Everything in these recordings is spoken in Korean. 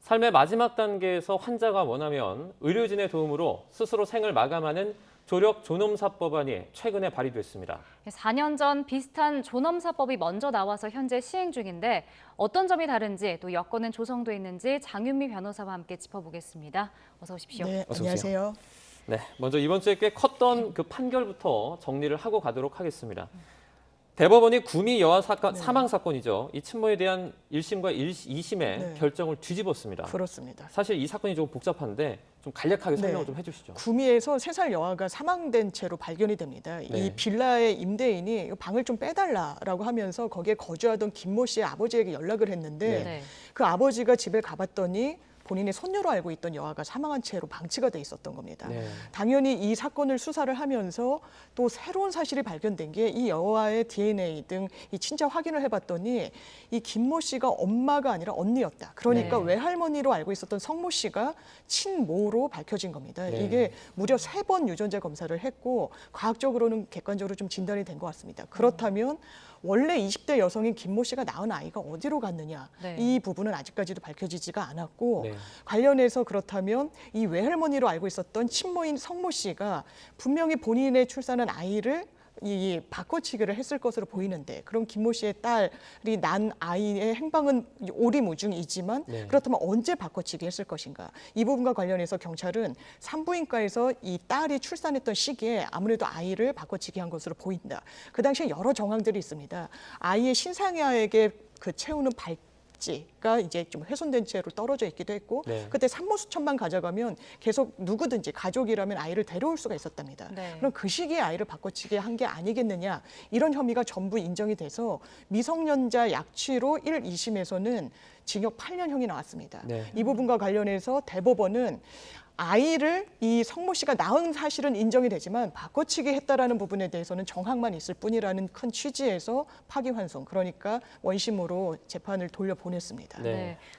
삶의 마지막 단계에서 환자가 원하면 의료진의 도움으로 스스로 생을 마감하는 조력 존엄사법안이 최근에 발의됐습니다. 4년 전 비슷한 존엄사법이 먼저 나와서 현재 시행 중인데 어떤 점이 다른지 또 여건은 조성돼 있는지 장윤미 변호사와 함께 짚어보겠습니다. 어서 오십시오. 네, 어서 안녕하세요. 네, 먼저 이번 주에 꽤 컸던 그 판결부터 정리를 하고 가도록 하겠습니다. 대법원이 구미 여아 사망 사건이죠. 이 친모에 대한 1심과 2심의 결정을 뒤집었습니다. 그렇습니다. 사실 이 사건이 좀 복잡한데 좀 간략하게 설명을 좀 해주시죠. 구미에서 3살 여아가 사망된 채로 발견이 됩니다. 이 빌라의 임대인이 방을 좀 빼달라라고 하면서 거기에 거주하던 김모 씨의 아버지에게 연락을 했는데 그 아버지가 집에 가봤더니 본인의 손녀로 알고 있던 여아가 사망한 채로 방치가 돼 있었던 겁니다. 당연히 이 사건을 수사를 하면서 또 새로운 사실이 발견된 게 이 여아의 DNA 등 이 친자 확인을 해봤더니 이 김모 씨가 엄마가 아니라 언니였다. 그러니까 외할머니로 알고 있었던 성모 씨가 친모로 밝혀진 겁니다. 이게 무려 3번 유전자 검사를 했고 과학적으로는 객관적으로 좀 진단이 된 것 같습니다. 그렇다면 원래 20대 여성인 김모 씨가 낳은 아이가 어디로 갔느냐 이 부분은 아직까지도 밝혀지지가 않았고 관련해서 그렇다면 이 외할머니로 알고 있었던 친모인 성모 씨가 분명히 본인의 출산한 아이를 이 바꿔치기를 했을 것으로 보이는데 그럼 김모 씨의 딸이 난 아이의 행방은 오리무중이지만 그렇다면 언제 바꿔치기 했을 것인가 이 부분과 관련해서 경찰은 산부인과에서 이 딸이 출산했던 시기에 아무래도 아이를 바꿔치기 한 것으로 보인다. 그 당시에 여러 정황들이 있습니다. 아이의 신생아에게 그 채우는 발찌가 이제 좀 훼손된 채로 떨어져 있기도 했고 그때 산모 수첩만 가져가면 계속 누구든지 가족이라면 아이를 데려올 수가 있었답니다. 그럼 그 시기에 아이를 바꿔치기 한 게 아니겠느냐 이런 혐의가 전부 인정이 돼서 미성년자 약취로 1, 2심에서는 징역 8년형이 나왔습니다. 이 부분과 관련해서 대법원은 아이를 이 성모 씨가 낳은 사실은 인정이 되지만 바꿔치기 했다라는 부분에 대해서는 정황만 있을 뿐이라는 큰 취지에서 파기환송, 그러니까 원심으로 재판을 돌려보냈습니다.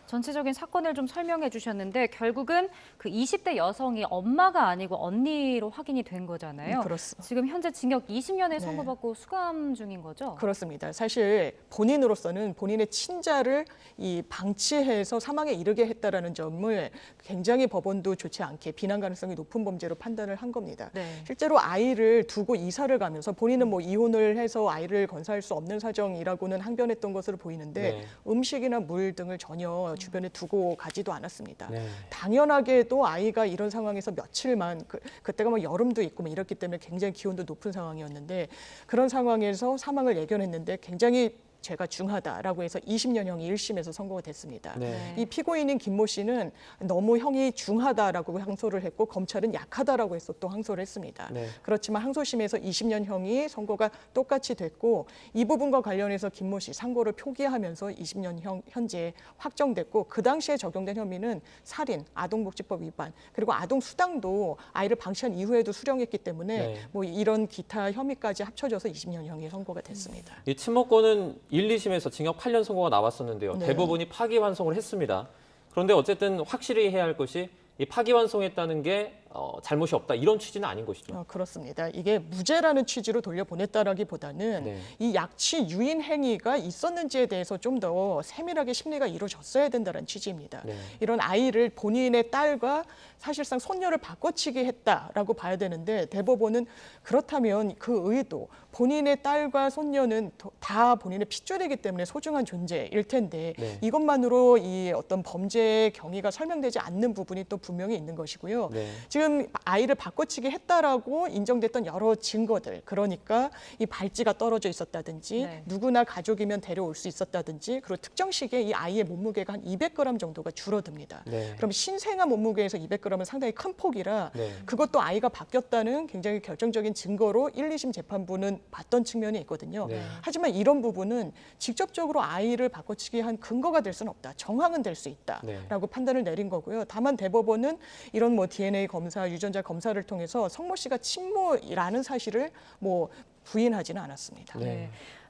전체적인 사건을 좀 설명해 주셨는데 결국은 그 20대 여성이 엄마가 아니고 언니로 확인이 된 거잖아요. 그렇습니다. 지금 현재 징역 20년을 선고받고 수감 중인 거죠? 그렇습니다. 사실 본인으로서는 본인의 친자를 이 방치해서 사망에 이르게 했다라는 점을 굉장히 법원도 좋지 않게 비난 가능성이 높은 범죄로 판단을 한 겁니다. 실제로 아이를 두고 이사를 가면서 본인은 뭐 이혼을 해서 아이를 건사할 수 없는 사정이라고는 항변했던 것으로 보이는데 음식이나 물 등을 전혀 주변에 두고 가지도 않았습니다. 당연하게도 아이가 이런 상황에서 며칠만 그때가 뭐 여름도 있고 뭐 이렇기 때문에 굉장히 기온도 높은 상황이었는데 그런 상황에서 사망을 예견했는데 굉장히 죄가 중하다라고 해서 20년형이 1심에서 선고가 됐습니다. 이 피고인인 김모 씨는 너무 형이 중하다라고 항소를 했고 검찰은 약하다라고 해서 또 항소를 했습니다. 그렇지만 항소심에서 20년형이 선고가 똑같이 됐고 이 부분과 관련해서 김모 씨 상고를 표기하면서 20년형 현재 확정됐고 그 당시에 적용된 혐의는 살인, 아동복지법 위반 그리고 아동수당도 아이를 방치한 이후에도 수령했기 때문에 뭐 이런 기타 혐의까지 합쳐져서 20년형이 선고가 됐습니다. 이 친모권은 1, 2심에서 징역 8년 선고가 나왔었는데요. 대법원이 파기환송을 했습니다. 그런데 어쨌든 확실히 해야 할 것이 이 파기환송했다는 게 잘못이 없다 이런 취지는 아닌 것이죠. 그렇습니다. 이게 무죄라는 취지로 돌려보냈다라기보다는 이 약취 유인 행위가 있었는지에 대해서 좀 더 세밀하게 심리가 이루어졌어야 된다는 취지입니다. 이런 아이를 본인의 딸과 사실상 손녀를 바꿔치기 했다라고 봐야 되는데 대법원은 그렇다면 그 의도 본인의 딸과 손녀는 다 본인의 핏줄이기 때문에 소중한 존재일 텐데 이것만으로 이 어떤 범죄의 경위가 설명되지 않는 부분이 또 분명히 있는 것이고요. 지금 아이를 바꿔치기 했다라고 인정됐던 여러 증거들, 그러니까 이 발찌가 떨어져 있었다든지 누구나 가족이면 데려올 수 있었다든지 그리고 특정 시기에 이 아이의 몸무게가 한 200g 정도가 줄어듭니다. 그럼 신생아 몸무게에서 200g은 상당히 큰 폭이라 그것도 아이가 바뀌었다는 굉장히 결정적인 증거로 1, 2심 재판부는 봤던 측면이 있거든요. 하지만 이런 부분은 직접적으로 아이를 바꿔치기 한 근거가 될 수는 없다. 정황은 될 수 있다라고 판단을 내린 거고요. 다만 대법원은 이런 뭐 DNA 검사, 유전자 검사를 통해서 성모 씨가 친모라는 사실을 뭐 부인하지는 않았습니다.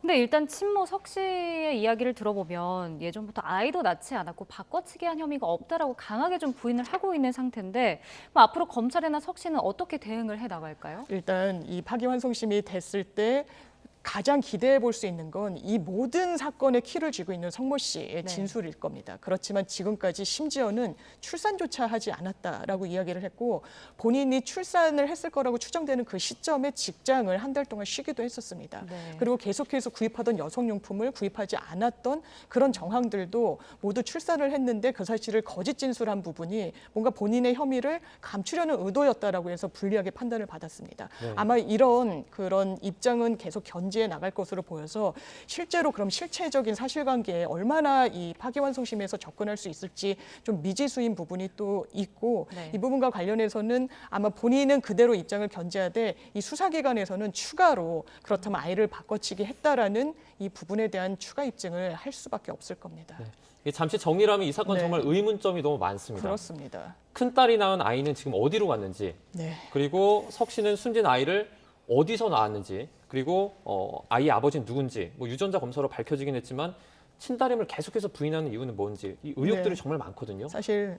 근데 일단 친모 석 씨의 이야기를 들어보면 예전부터 아이도 낳지 않았고 바꿔치기 한 혐의가 없다라고 강하게 좀 부인을 하고 있는 상태인데 뭐 앞으로 검찰이나 석 씨는 어떻게 대응을 해 나갈까요? 일단 이 파기환송심이 됐을 때 가장 기대해 볼 수 있는 건 이 모든 사건의 키를 쥐고 있는 성모 씨의 진술일 겁니다. 그렇지만 지금까지 심지어는 출산조차 하지 않았다라고 이야기를 했고 본인이 출산을 했을 거라고 추정되는 그 시점에 직장을 한 달 동안 쉬기도 했었습니다. 그리고 계속해서 구입하던 여성용품을 구입하지 않았던 그런 정황들도 모두 출산을 했는데 그 사실을 거짓 진술한 부분이 뭔가 본인의 혐의를 감추려는 의도였다라고 해서 불리하게 판단을 받았습니다. 아마 이런 그런 입장은 계속 견지해 나갈 것으로 보여서 실제로 그럼 실체적인 사실관계에 얼마나 이 파기환송심에서 접근할 수 있을지 좀 미지수인 부분이 또 있고 이 부분과 관련해서는 아마 본인은 그대로 입장을 견지하되 이 수사기관에서는 추가로 그렇다면 아이를 바꿔치기 했다라는 이 부분에 대한 추가 입증을 할 수밖에 없을 겁니다. 잠시 정리를 하면 이 사건 정말 의문점이 너무 많습니다. 그렇습니다. 큰딸이 낳은 아이는 지금 어디로 갔는지, 그리고 석 씨는 숨진 아이를 어디서 낳았는지, 그리고 아이의 아버지는 누군지, 뭐 유전자 검사로 밝혀지긴 했지만 친딸임을 계속해서 부인하는 이유는 뭔지 이 의혹들이 정말 많거든요. 사실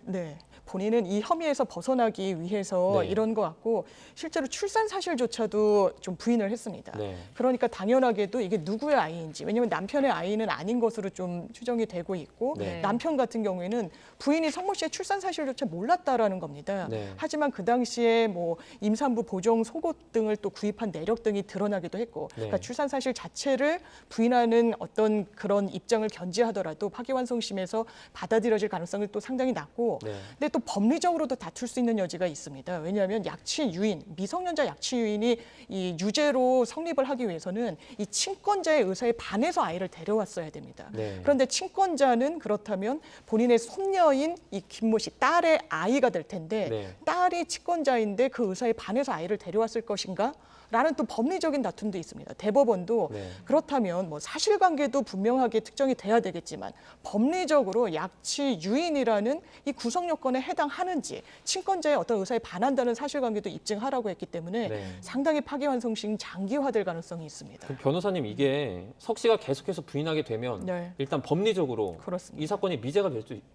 본인은 이 혐의에서 벗어나기 위해서 이런 것 같고 실제로 출산 사실조차도 좀 부인을 했습니다. 그러니까 당연하게도 이게 누구의 아이인지 왜냐하면 남편의 아이는 아닌 것으로 좀 추정이 되고 있고 남편 같은 경우에는 부인이 성모 씨의 출산 사실조차 몰랐다라는 겁니다. 하지만 그 당시에 뭐 임산부 보정 속옷 등을 또 구입한 내력 등이 드러나기도 했고 그러니까 출산 사실 자체를 부인하는 어떤 그런 입장을 견지하더라도 파기환송심에서 받아들여질 가능성이 또 상당히 낮고 근데 또 법리적으로도 다툴 수 있는 여지가 있습니다. 왜냐하면 약취 유인, 미성년자 약취 유인이 이 유죄로 성립을 하기 위해서는 이 친권자의 의사에 반해서 아이를 데려왔어야 됩니다. 그런데 친권자는 그렇다면 본인의 손녀인 이 김모 씨 딸의 아이가 될 텐데 딸이 친권자인데 그 의사에 반해서 아이를 데려왔을 것인가? 라는 또 법리적인 다툼도 있습니다. 대법원도 그렇다면 뭐 사실관계도 분명하게 특정이 돼야 되겠지만 법리적으로 약취 유인이라는 이 구성 요건에 해당하는지 친권자의 어떤 의사에 반한다는 사실관계도 입증하라고 했기 때문에 상당히 파기환송심 장기화될 가능성이 있습니다. 변호사님 이게 석 씨가 계속해서 부인하게 되면 일단 법리적으로 이 사건이 미제가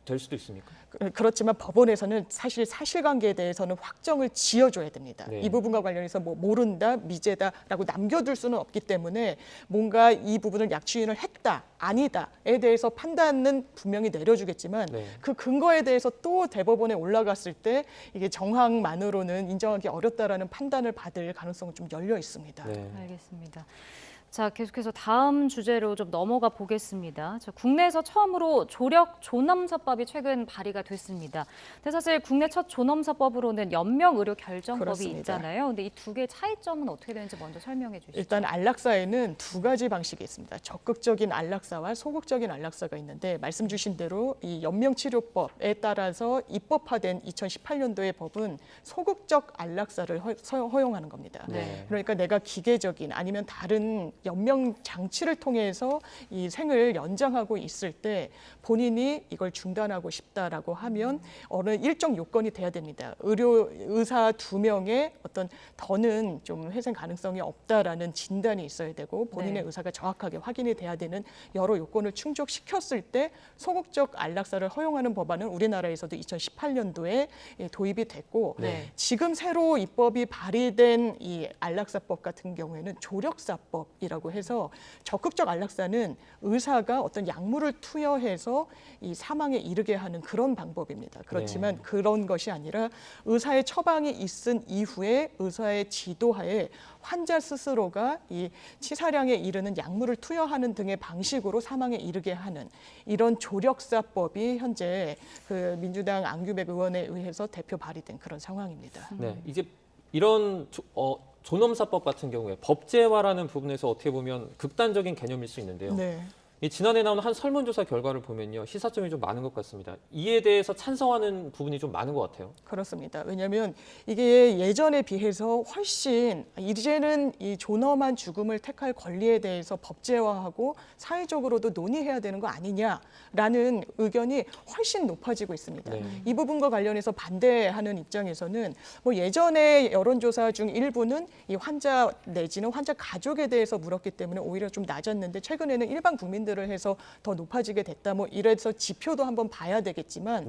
될 수도 있습니까? 그렇지만 법원에서는 사실 사실관계에 대해서는 확정을 지어줘야 됩니다. 이 부분과 관련해서 뭐 모른다, 미제다라고 남겨둘 수는 없기 때문에 뭔가 이 부분을 약취유인을 했다, 아니다에 대해서 판단은 분명히 내려주겠지만 그 근거에 대해서 또 대법원에 올라갔을 때 이게 정황만으로는 인정하기 어렵다라는 판단을 받을 가능성은 좀 열려 있습니다. 알겠습니다. 자, 계속해서 다음 주제로 좀 넘어가 보겠습니다. 자, 국내에서 처음으로 조력 존엄사법이 최근 발의가 됐습니다. 근데 사실 국내 첫 존엄사법으로는 연명의료 결정법이 있잖아요. 근데 이 두 개의 차이점은 어떻게 되는지 먼저 설명해 주시죠. 일단 안락사에는 두 가지 방식이 있습니다. 적극적인 안락사와 소극적인 안락사가 있는데 말씀 주신 대로 이 연명치료법에 따라서 입법화된 2018년도의 법은 소극적 안락사를 허용하는 겁니다. 그러니까 내가 기계적인 아니면 다른 연명 장치를 통해서 이 생을 연장하고 있을 때 본인이 이걸 중단하고 싶다라고 하면 어느 일정 요건이 돼야 됩니다. 의사 2명의 어떤 더는 좀 회생 가능성이 없다라는 진단이 있어야 되고 본인의 의사가 정확하게 확인이 돼야 되는 여러 요건을 충족시켰을 때 소극적 안락사를 허용하는 법안은 우리나라에서도 2018년도에 도입이 됐고 지금 새로 입법이 발의된 이 안락사법 같은 경우에는 조력사법이라고 해서 적극적 안락사는 의사가 어떤 약물을 투여해서 이 사망에 이르게 하는 그런 방법입니다. 그렇지만 그런 것이 아니라 의사의 처방이 있은 이후에 의사의 지도하에 환자 스스로가 이 치사량에 이르는 약물을 투여하는 등의 방식으로 사망에 이르게 하는 이런 조력사법이 현재 그 민주당 안규백 의원에 의해서 대표 발의된 그런 상황입니다. 이제 이런 존엄사법 같은 경우에 법제화라는 부분에서 어떻게 보면 극단적인 개념일 수 있는데요. 이 지난해 나온 한 설문조사 결과를 보면요. 시사점이 좀 많은 것 같습니다. 이에 대해서 찬성하는 부분이 좀 많은 것 같아요. 그렇습니다. 왜냐하면 이게 예전에 비해서 훨씬 이제는 이 존엄한 죽음을 택할 권리에 대해서 법제화하고 사회적으로도 논의해야 되는 거 아니냐라는 의견이 훨씬 높아지고 있습니다. 이 부분과 관련해서 반대하는 입장에서는 뭐 예전에 여론조사 중 일부는 이 환자 내지는 환자 가족에 대해서 물었기 때문에 오히려 좀 낮았는데 최근에는 일반 국민들 것들을 해서 더 높아지게 됐다. 뭐 이래서 지표도 한번 봐야 되겠지만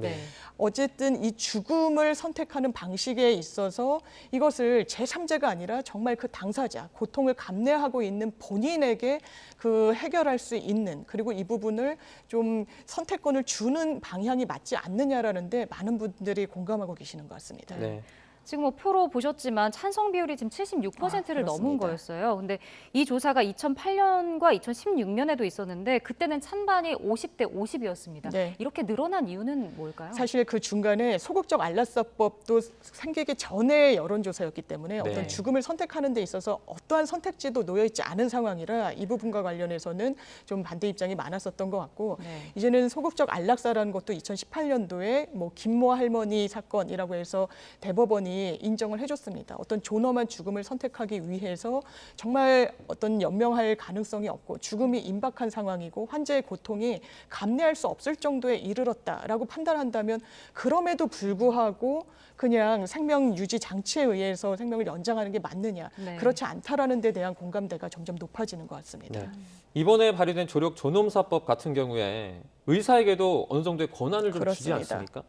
어쨌든 이 죽음을 선택하는 방식에 있어서 이것을 제3자가 아니라 정말 그 당사자, 고통을 감내하고 있는 본인에게 그 해결할 수 있는, 그리고 이 부분을 좀 선택권을 주는 방향이 맞지 않느냐라는데 많은 분들이 공감하고 계시는 것 같습니다. 네. 지금 뭐 표로 보셨지만 찬성 비율이 지금 76%를 넘은 거였어요. 근데 이 조사가 2008년과 2016년에도 있었는데 그때는 찬반이 50대 50이었습니다. 네. 이렇게 늘어난 이유는 뭘까요? 사실 그 중간에 소극적 안락사법도 생기기 전에 여론조사였기 때문에 네. 어떤 죽음을 선택하는 데 있어서 어떠한 선택지도 놓여있지 않은 상황이라 이 부분과 관련해서는 좀 반대 입장이 많았었던 것 같고 이제는 소극적 안락사라는 것도 2018년도에 뭐 김모 할머니 사건이라고 해서 대법원이 인정을 해줬습니다. 어떤 존엄한 죽음을 선택하기 위해서 정말 어떤 연명할 가능성이 없고 죽음이 임박한 상황이고 환자의 고통이 감내할 수 없을 정도에 이르렀다라고 판단한다면 그럼에도 불구하고 그냥 생명 유지 장치에 의해서 생명을 연장하는 게 맞느냐. 그렇지 않다라는 데 대한 공감대가 점점 높아지는 것 같습니다. 네. 이번에 발의된 조력 존엄사법 같은 경우에 의사에게도 어느 정도의 권한을 좀 주지 그렇습니다. 않습니까?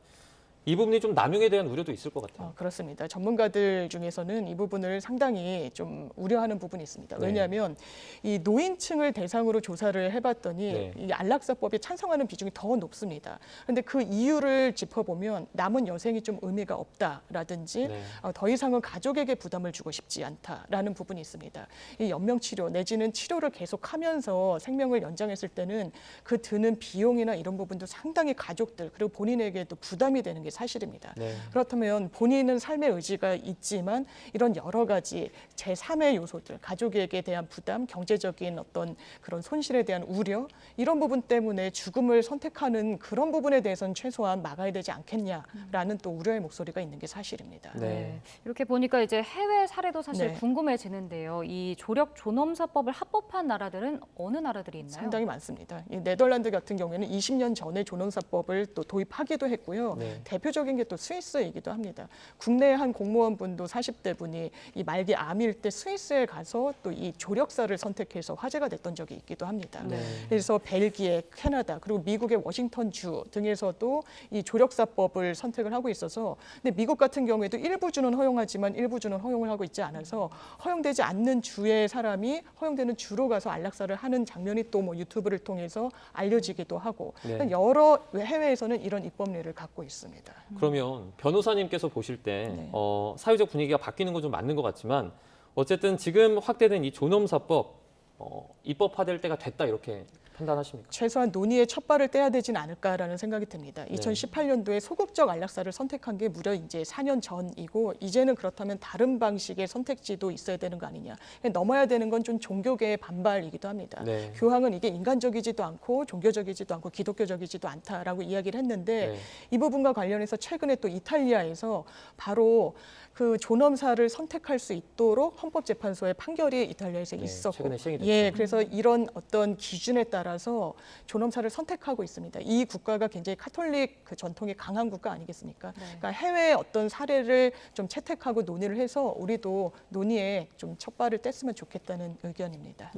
이 부분이 좀 남용에 대한 우려도 있을 것 같아요. 그렇습니다. 전문가들 중에서는 이 부분을 상당히 좀 우려하는 부분이 있습니다. 왜냐하면 이 노인층을 대상으로 조사를 해봤더니 이 안락사법에 찬성하는 비중이 더 높습니다. 그런데 그 이유를 짚어보면 남은 여생이 좀 의미가 없다라든지 더 이상은 가족에게 부담을 주고 싶지 않다라는 부분이 있습니다. 이 연명치료 내지는 치료를 계속하면서 생명을 연장했을 때는 그 드는 비용이나 이런 부분도 상당히 가족들 그리고 본인에게도 부담이 되는 게 사실입니다. 그렇다면 본인은 삶의 의지가 있지만 이런 여러 가지 제3의 요소들, 가족에게 대한 부담, 경제적인 어떤 그런 손실에 대한 우려 이런 부분 때문에 죽음을 선택하는 그런 부분에 대해서는 최소한 막아야 되지 않겠냐라는 또 우려의 목소리가 있는 게 사실입니다. 이렇게 보니까 이제 해외 사례도 사실 궁금해지는데요. 이 조력 존엄사법을 합법한 나라들은 어느 나라들이 있나요? 상당히 많습니다. 이 네덜란드 같은 경우에는 20년 전에 존엄사법을 또 도입하기도 했고요. 대표적인 게 또 스위스이기도 합니다. 국내 한 공무원분도 40대 분이 이 말기 암일 때 스위스에 가서 또 이 조력사를 선택해서 화제가 됐던 적이 있기도 합니다. 그래서 벨기에, 캐나다 그리고 미국의 워싱턴 주 등에서도 이 조력사법을 선택을 하고 있어서 근데 미국 같은 경우에도 일부 주는 허용하지만 일부 주는 허용을 하고 있지 않아서 허용되지 않는 주의 사람이 허용되는 주로 가서 안락사를 하는 장면이 또 뭐 유튜브를 통해서 알려지기도 하고 여러 해외에서는 이런 입법례를 갖고 있습니다. 그러면 변호사님께서 보실 때 사회적 분위기가 바뀌는 건 좀 맞는 것 같지만 어쨌든 지금 확대된 이 존엄사법 입법화될 때가 됐다 이렇게 판단하십니까? 최소한 논의의 첫 발을 떼야 되진 않을까라는 생각이 듭니다. 2018년도에 소극적 안락사를 선택한 게 무려 이제 4년 전이고 이제는 그렇다면 다른 방식의 선택지도 있어야 되는 거 아니냐. 넘어야 되는 건 좀 종교계의 반발이기도 합니다. 교황은 이게 인간적이지도 않고 종교적이지도 않고 기독교적이지도 않다라고 이야기를 했는데 이 부분과 관련해서 최근에 또 이탈리아에서 바로 그 존엄사를 선택할 수 있도록 헌법재판소의 판결이 이탈리아에서 있었고, 최근에 시행이 됐죠. 그래서 이런 어떤 기준에 따라서 존엄사를 선택하고 있습니다. 이 국가가 굉장히 카톨릭 그 전통이 강한 국가 아니겠습니까? 그러니까 해외의 어떤 사례를 좀 채택하고 논의를 해서 우리도 논의에 좀 첫 발을 뗐으면 좋겠다는 의견입니다.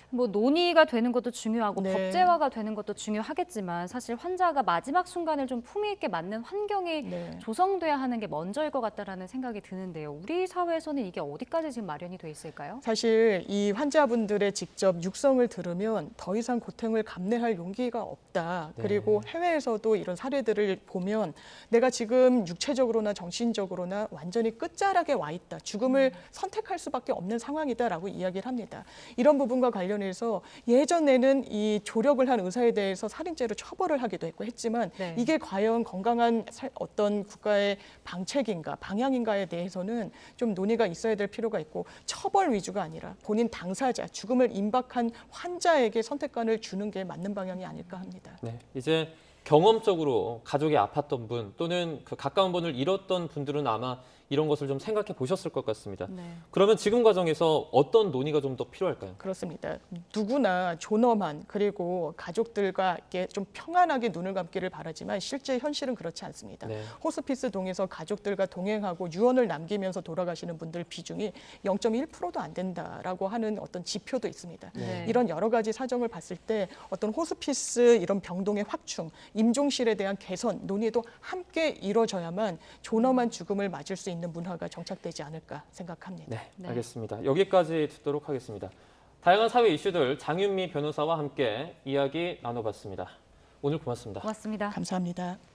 뭐 논의가 되는 것도 중요하고 법제화가 되는 것도 중요하겠지만 사실 환자가 마지막 순간을 좀 품위 있게 맞는 환경이 조성돼야 하는 게 먼저일 것 같다라는 생각이 드는데요. 우리 사회에서는 이게 어디까지 지금 마련이 돼 있을까요? 사실 이 환자분들의 직접 육성을 들으면 더 이상 고통을 감내할 용기가 없다. 그리고 해외에서도 이런 사례들을 보면 내가 지금 육체적으로나 정신적으로나 완전히 끝자락에 와 있다. 죽음을 선택할 수밖에 없는 상황이다라고 이야기를 합니다. 이런 부분과 관련해서 예전에는 이 조력을 한 의사에 대해서 살인죄로 처벌을 하기도 했고 했지만 이게 과연 건강한 어떤 국가의 방책인가 방향인가에 대해서는 좀 논의가 있어야 될 필요가 있고 처벌 위주가 아니라 본인 당사자, 죽음을 임박한 환자에게 선택권을 주는 게 맞는 방향이 아닐까 합니다. 이제 경험적으로 가족이 아팠던 분 또는 그 가까운 분을 잃었던 분들은 아마 이런 것을 좀 생각해 보셨을 것 같습니다. 네. 그러면 지금 과정에서 어떤 논의가 좀 더 필요할까요? 그렇습니다. 누구나 존엄한 그리고 가족들과 이렇게 좀 평안하게 눈을 감기를 바라지만 실제 현실은 그렇지 않습니다. 네. 호스피스 동에서 가족들과 동행하고 유언을 남기면서 돌아가시는 분들 비중이 0.1%도 안 된다라고 하는 어떤 지표도 있습니다. 네. 이런 여러 가지 사정을 봤을 때 어떤 호스피스 이런 병동의 확충, 임종실에 대한 개선 논의도 함께 이뤄져야만 존엄한 죽음을 맞을 수 있는 문화가 정착되지 않을까 생각합니다. 네, 네. 알겠습니다. 여기까지 듣도록 하겠습니다. 다양한 사회 이슈들 장윤미 변호사와 함께 이야기 나눠봤습니다. 오늘 고맙습니다. 고맙습니다. 감사합니다.